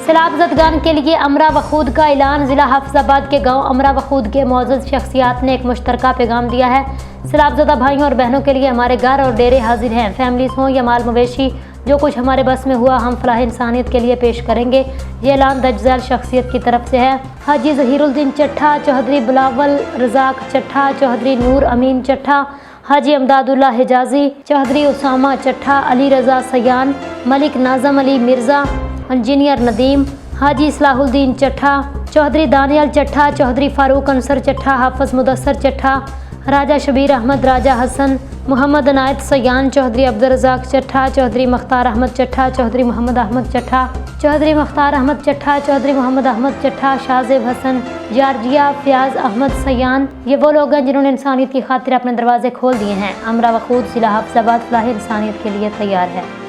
سیلاب زدگان کے لیے امرا وخود کا اعلان۔ ضلع حافظ آباد کے گاؤں امرا وخود کے معزز شخصیات نے ایک مشترکہ پیغام دیا ہے۔ سیلاب زدہ بھائیوں اور بہنوں کے لیے ہمارے گھر اور ڈیرے حاضر ہیں۔ فیملیز ہوں یا مال مویشی، جو کچھ ہمارے بس میں ہوا ہم فلاح انسانیت کے لیے پیش کریں گے۔ یہ اعلان درج ذیل شخصیت کی طرف سے ہے۔ حاجی ظہیر الدین چٹھہ، چوہدری بلاول، رزاق چٹھہ، چوہدری نور امین چٹھہ، حاجی امداد اللہ حجازی، چوہدری اسامہ چٹھہ، علی رضا سیان، ملک ناظم علی مرزا، انجینئر ندیم، حاجی صلاح الدین چٹھہ، چوہدری دانیال چٹھہ، چوہدری فاروق انصر چٹھہ، حافظ مدثر چٹھہ، راجہ شبیر احمد، راجہ حسن، محمد عنایت سیان، چوہدری عبدالرزاق چٹھہ، چوہدری مختار احمد چٹھہ، چوہدری محمد احمد چٹھہ، چوہدری مختار احمد چٹھہ، چوہدری محمد احمد چٹھہ، شازیب حسن، جارجیا، فیاض احمد سیان۔ یہ وہ لوگ ہیں جنہوں نے انسانیت کی خاطر اپنے دروازے کھول دیے ہیں۔ امرا وخود ضلع حافظ آباد فلاح انسانیت کے لیے تیار ہے۔